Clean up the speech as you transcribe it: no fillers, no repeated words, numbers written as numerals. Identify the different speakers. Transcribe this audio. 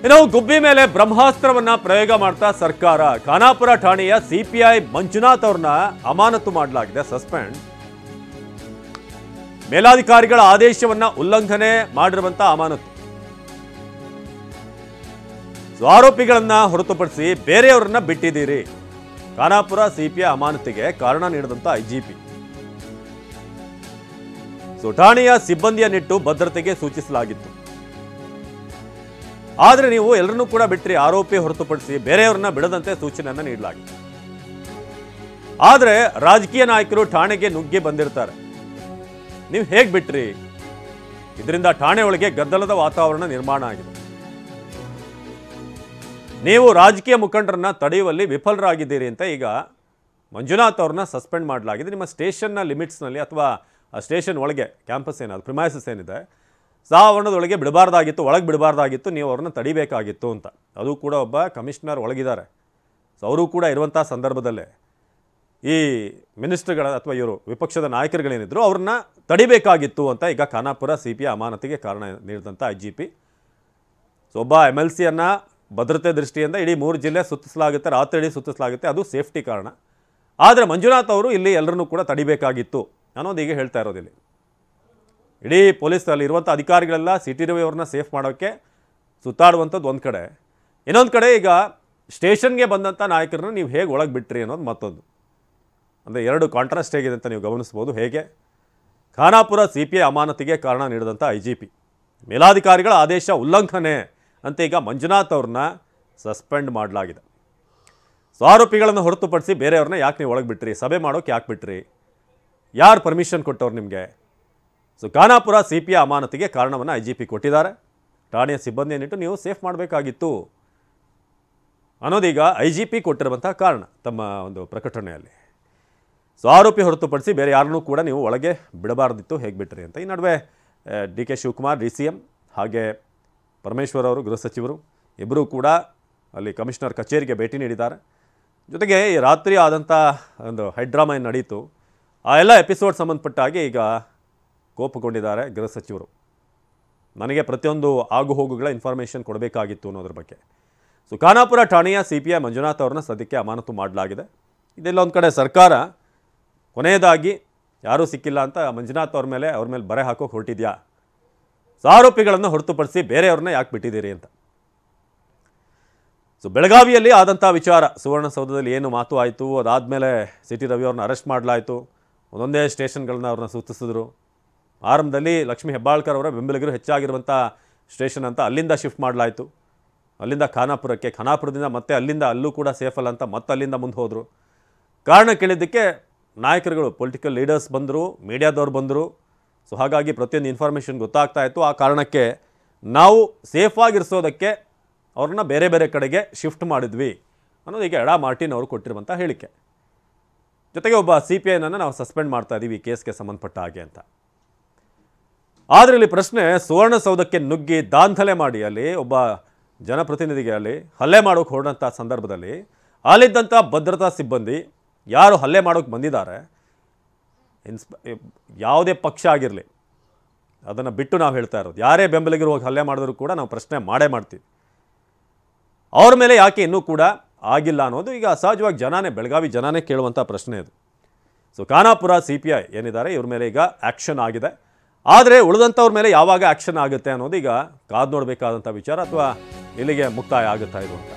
Speaker 1: ಇನ್ನು ಗುಬ್ಬಿ ಮೇಲೆ ಬ್ರಹ್ಮಾಸ್ತ್ರವನ್ನ ಪ್ರಯೋಗ ಮಾಡ್ತಾ ಸರ್ಕಾರ ಖಾನಾಪುರ ಠಾಣೆಯ ಸಿಪಿಐ ಮಂಜುನಾಥ್ ಅವ್ರನ್ನ ಅಮಾನತು ಮಾಡಲಾಗಿದೆ, ಸಸ್ಪೆಂಡ್. ಮೇಲಾಧಿಕಾರಿಗಳ ಆದೇಶವನ್ನ ಉಲ್ಲಂಘನೆ ಮಾಡಿರುವಂತ ಅಮಾನತು. ಆರೋಪಿಗಳನ್ನ ಹೊರತುಪಡಿಸಿ ಬೇರೆಯವರನ್ನ ಬಿಟ್ಟಿದ್ದೀರಿ. ಖಾನಾಪುರ ಸಿಪಿಐ ಅಮಾನತಿಗೆ ಕಾರಣ ನೀಡಿದಂತ ಐಜಿಪಿ. ಠಾಣೆಯ ಸಿಬ್ಬಂದಿಯನ್ನಿಟ್ಟು ಭದ್ರತೆಗೆ ಸೂಚಿಸಲಾಗಿತ್ತು. ಆದರೆ ನೀವು ಎಲ್ಲರನ್ನೂ ಕೂಡ ಬಿಟ್ರಿ, ಆರೋಪಿ ಹೊರತುಪಡಿಸಿ ಬೇರೆಯವರನ್ನ ಬಿಡದಂತೆ ಸೂಚನೆಯನ್ನ ನೀಡಲಾಗಿದೆ. ಆದರೆ ರಾಜಕೀಯ ನಾಯಕರು ಠಾಣೆಗೆ ನುಗ್ಗಿ ಬಂದಿರ್ತಾರೆ. ನೀವು ಹೇಗೆ ಬಿಟ್ರಿ? ಇದರಿಂದ ಠಾಣೆ ಒಳಗೆ ಗದ್ದಲದ ವಾತಾವರಣ ನಿರ್ಮಾಣ ಆಗಿದೆ. ನೀವು ರಾಜಕೀಯ ಮುಖಂಡರನ್ನ ತಡೆಯುವಲ್ಲಿ ವಿಫಲರಾಗಿದ್ದೀರಿ ಅಂತ ಈಗ ಮಂಜುನಾಥ್ ಅವ್ರನ್ನ ಸಸ್ಪೆಂಡ್ ಮಾಡಲಾಗಿದೆ. ನಿಮ್ಮ ಸ್ಟೇಷನ್ನ ಲಿಮಿಟ್ಸ್ನಲ್ಲಿ ಅಥವಾ ಸ್ಟೇಷನ್ ಒಳಗೆ ಕ್ಯಾಂಪಸ್ ಏನಾದ್ರು ಪ್ರಿಮೈಸಸ್ ಏನಿದೆ ಆವರಣದೊಳಗೆ ಬಿಡಬಾರ್ದಾಗಿತ್ತು, ಒಳಗೆ ಬಿಡಬಾರ್ದಾಗಿತ್ತು, ನೀವು ಅವ್ರನ್ನ ತಡಿಬೇಕಾಗಿತ್ತು ಅಂತ. ಅದು ಕೂಡ ಒಬ್ಬ ಕಮಿಷನರ್ ಒಳಗಿದ್ದಾರೆ. ಸೊ ಅವರು ಕೂಡ ಇರುವಂಥ ಸಂದರ್ಭದಲ್ಲೇ ಈ ಮಿನಿಸ್ಟರ್ಗಳ ಅಥವಾ ಇವರು ವಿಪಕ್ಷದ ನಾಯಕರುಗಳೇನಿದ್ರು ಅವ್ರನ್ನ ತಡಿಬೇಕಾಗಿತ್ತು ಅಂತ ಈಗ ಖಾನಾಪುರ ಸಿಪಿಐ ಅಮಾನತಿಗೆ ಕಾರಣ ನೀಡಿದಂಥ ಐಜಿಪಿ. ಸೊ ಒಬ್ಬ MLCಯನ್ನು ಭದ್ರತೆ ದೃಷ್ಟಿಯಿಂದ ಇಡೀ 3 ಜಿಲ್ಲೆ ಸುತ್ತಿಸಲಾಗುತ್ತೆ, ರಾತ್ರಿ ಸುತ್ತಿಸಲಾಗುತ್ತೆ, ಅದು ಸೇಫ್ಟಿ ಕಾರಣ. ಆದರೆ ಮಂಜುನಾಥ್ ಅವರು ಇಲ್ಲಿ ಎಲ್ಲರನ್ನೂ ಕೂಡ ತಡಿಬೇಕಾಗಿತ್ತು ಅನ್ನೋದು ಈಗ ಹೇಳ್ತಾ ಇರೋದಿಲ್ಲ. ಇಡೀ ಪೊಲೀಸಲ್ಲಿ ಇರುವಂಥ ಅಧಿಕಾರಿಗಳೆಲ್ಲ ಸಿಟಿ ರವಿ ಅವ್ರನ್ನ ಸೇಫ್ ಮಾಡೋಕ್ಕೆ ಸುತ್ತಾಡುವಂಥದ್ದು ಒಂದು ಕಡೆ, ಇನ್ನೊಂದು ಕಡೆ ಈಗ ಸ್ಟೇಷನ್ಗೆ ಬಂದಂಥ ನಾಯಕರನ್ನ ನೀವು ಹೇಗೆ ಒಳಗೆ ಬಿಟ್ರಿ ಅನ್ನೋದು ಮತ್ತೊಂದು. ಅಂದರೆ ಎರಡು ಕಾಂಟ್ರಾಸ್ಟ್ ಹೇಗಿದೆ ಅಂತ ನೀವು ಗಮನಿಸ್ಬೋದು. ಹೇಗೆ ಖಾನಾಪುರ ಸಿಪಿಐ ಅಮಾನತಿಗೆ ಕಾರಣ ನೀಡಿದಂಥ ಐಜಿಪಿ, ಮೇಲಾಧಿಕಾರಿಗಳ ಆದೇಶ ಉಲ್ಲಂಘನೆ ಅಂತ ಈಗ ಮಂಜುನಾಥ್ ಅವ್ರನ್ನ ಸಸ್ಪೆಂಡ್ ಮಾಡಲಾಗಿದೆ. ಸೊ ಆರೋಪಿಗಳನ್ನು ಹೊರತುಪಡಿಸಿ ಬೇರೆಯವ್ರನ್ನ ಯಾಕೆ ನೀವು ಒಳಗೆ ಬಿಟ್ರಿ? ಸಭೆ ಮಾಡೋಕೆ ಯಾಕೆ ಬಿಟ್ರಿ? ಯಾರು ಪರ್ಮಿಷನ್ ಕೊಟ್ಟವ್ರು ನಿಮಗೆ? ಸೊ ಖಾನಾಪುರ ಸಿಪಿಐ ಅಮಾನತಿಗೆ ಕಾರಣವನ್ನು ಐಜಿಪಿ ಕೊಟ್ಟಿದ್ದಾರೆ. ಠಾಣೆಯ ಸಿಬ್ಬಂದಿಯನ್ನಿಟ್ಟು ನೀವು ಸೇಫ್ ಮಾಡಬೇಕಾಗಿತ್ತು ಅನ್ನೋದೀಗ ಐಜಿಪಿ ಕೊಟ್ಟಿರುವಂಥ ಕಾರಣ ತಮ್ಮ ಒಂದು ಪ್ರಕಟಣೆಯಲ್ಲಿ. ಸೊ ಆರೋಪಿ ಹೊರತುಪಡಿಸಿ ಬೇರೆ ಯಾರನ್ನೂ ಕೂಡ ನೀವು ಒಳಗೆ ಬಿಡಬಾರ್ದಿತ್ತು, ಹೇಗೆ ಬಿಟ್ರಿ ಅಂತ. ಈ ನಡುವೆ DK ಶಿವಕುಮಾರ್ DCM ಹಾಗೆ ಪರಮೇಶ್ವರ್ ಅವರು ಗೃಹ ಸಚಿವರು ಇಬ್ಬರೂ ಕೂಡ ಅಲ್ಲಿ ಕಮಿಷನರ್ ಕಚೇರಿಗೆ ಭೇಟಿ ನೀಡಿದ್ದಾರೆ. ಜೊತೆಗೆ ಈ ರಾತ್ರಿ ಆದಂಥ ಒಂದು ಹೈಡ್ರಾಮಾ ಏನು ನಡೀತು ಆ ಎಲ್ಲ ಎಪಿಸೋಡ್ ಸಂಬಂಧಪಟ್ಟಾಗಿ ಈಗ ಕೋಪಗೊಂಡಿದ್ದಾರೆ ಗೃಹ ಸಚಿವರು. ನನಗೆ ಪ್ರತಿಯೊಂದು ಆಗುಹೋಗುಗಳ ಇನ್ಫಾರ್ಮೇಷನ್ ಕೊಡಬೇಕಾಗಿತ್ತು ಅನ್ನೋದ್ರ ಬಗ್ಗೆ. ಸೊ ಖಾನಾಪುರ ಠಾಣೆಯ ಸಿಪಿಐ ಮಂಜುನಾಥ್ ಅವ್ರನ್ನ ಸದ್ಯಕ್ಕೆ ಅಮಾನತು ಮಾಡಲಾಗಿದೆ. ಇದೆಲ್ಲ ಒಂದು ಕಡೆ ಸರ್ಕಾರ ಕೊನೆಯದಾಗಿ ಯಾರೂ ಸಿಕ್ಕಿಲ್ಲ ಅಂತ ಮಂಜುನಾಥ್ ಅವ್ರ ಮೇಲೆ ಬರೆ ಹಾಕೋಕೆ ಹೊರಟಿದ್ಯಾ? ಸೊ ಆರೋಪಿಗಳನ್ನು ಹೊರತುಪಡಿಸಿ ಬೇರೆಯವ್ರನ್ನ ಯಾಕೆ ಬಿಟ್ಟಿದ್ದೀರಿ ಅಂತ. ಸೊ ಬೆಳಗಾವಿಯಲ್ಲಿ ಆದಂಥ ವಿಚಾರ, ಸುವರ್ಣಸೌಧದಲ್ಲಿ ಏನು ಮಾತು ಆಯಿತು, ಅದಾದಮೇಲೆ ಸಿಟಿ ರವಿ ಅವ್ರನ್ನ ಅರೆಸ್ಟ್ ಮಾಡಲಾಯಿತು. ಒಂದೊಂದೇ ಸ್ಟೇಷನ್ಗಳನ್ನ ಅವ್ರನ್ನ ಸೂಚಿಸಿದ್ರು. ಆರಂಭದಲ್ಲಿ ಲಕ್ಷ್ಮೀ ಹೆಬ್ಬಾಳ್ಕರ್ ಅವರ ಬೆಂಬಲಿಗರು ಹೆಚ್ಚಾಗಿರುವಂಥ ಸ್ಟೇಷನ್ ಅಂತ ಅಲ್ಲಿಂದ ಶಿಫ್ಟ್ ಮಾಡಲಾಯಿತು. ಅಲ್ಲಿಂದ ಖಾನಾಪುರಕ್ಕೆ, ಖಾನಾಪುರದಿಂದ ಮತ್ತೆ ಅಲ್ಲೂ ಕೂಡ ಸೇಫ್ ಅಲ್ಲ ಅಂತ ಮತ್ತೆ ಅಲ್ಲಿಂದ ಮುಂದೆ ಹೋದರು. ಕಾರಣ ಕೇಳಿದ್ದಕ್ಕೆ ನಾಯಕರುಗಳು, ಪೊಲಿಟಿಕಲ್ ಲೀಡರ್ಸ್ ಬಂದರು, ಮೀಡಿಯಾದವ್ರು ಬಂದರು. ಸೊ ಹಾಗಾಗಿ ಪ್ರತಿಯೊಂದು ಇನ್ಫಾರ್ಮೇಷನ್ ಗೊತ್ತಾಗ್ತಾ ಇತ್ತು. ಆ ಕಾರಣಕ್ಕೆ ನಾವು ಸೇಫಾಗಿರಿಸೋದಕ್ಕೆ ಅವ್ರನ್ನ ಬೇರೆ ಬೇರೆ ಕಡೆಗೆ ಶಿಫ್ಟ್ ಮಾಡಿದ್ವಿ ಅನ್ನೋದು ಈಗ ಎಡಾ ಮಾರ್ಟಿನ್ ಅವರು ಕೊಟ್ಟಿರುವಂಥ ಹೇಳಿಕೆ. ಜೊತೆಗೆ ಒಬ್ಬ CPIನನ್ನು ನಾವು ಸಸ್ಪೆಂಡ್ ಮಾಡ್ತಾ ಇದ್ದೀವಿ ಈ ಕೇಸ್ಗೆ ಸಂಬಂಧಪಟ್ಟ ಹಾಗೆ ಅಂತ. ಆದರೆ ಇಲ್ಲಿ ಪ್ರಶ್ನೆ, ಸುವರ್ಣಸೌಧಕ್ಕೆ ನುಗ್ಗಿ ದಾಂಧಲೆ ಮಾಡಿ ಅಲ್ಲಿ ಒಬ್ಬ ಜನಪ್ರತಿನಿಧಿಗೆ ಅಲ್ಲಿ ಹಲ್ಲೆ ಮಾಡೋಕೆ ಹೊರಡಂಥ ಸಂದರ್ಭದಲ್ಲಿ ಅಲ್ಲಿದ್ದಂಥ ಭದ್ರತಾ ಸಿಬ್ಬಂದಿ ಯಾರು ಹಲ್ಲೆ ಮಾಡೋಕೆ ಬಂದಿದ್ದಾರೆ, ಯಾವುದೇ ಪಕ್ಷ ಆಗಿರಲಿ ಅದನ್ನು ಬಿಟ್ಟು ನಾವು ಹೇಳ್ತಾ ಇರೋದು, ಯಾರೇ ಬೆಂಬಲಿಗರು ಹೋಗಿ ಹಲ್ಲೆ ಮಾಡಿದ್ರು ಕೂಡ ನಾವು ಪ್ರಶ್ನೆ ಮಾಡೇ ಮಾಡ್ತೀವಿ. ಅವ್ರ ಮೇಲೆ ಯಾಕೆ ಇನ್ನೂ ಕೂಡ ಆಗಿಲ್ಲ ಅನ್ನೋದು ಈಗ ಸಹಜವಾಗಿ ಬೆಳಗಾವಿ ಜನನೇ ಕೇಳುವಂಥ ಪ್ರಶ್ನೆ ಇದು. ಸೊ ಖಾನಾಪುರ CPI ಏನಿದ್ದಾರೆ ಇವ್ರ ಮೇಲೆ ಈಗ ಆ್ಯಕ್ಷನ್ ಆಗಿದೆ. ಆದರೆ ಉಳಿದಂಥವ್ರ ಮೇಲೆ ಯಾವಾಗ ಆ್ಯಕ್ಷನ್ ಆಗುತ್ತೆ ಅನ್ನೋದು ಈಗ ಕಾದು ನೋಡಬೇಕಾದಂಥ ವಿಚಾರ, ಅಥವಾ ಇಲ್ಲಿಗೆ ಮುಕ್ತಾಯ ಆಗುತ್ತಾ ಇದು ಅಂತ.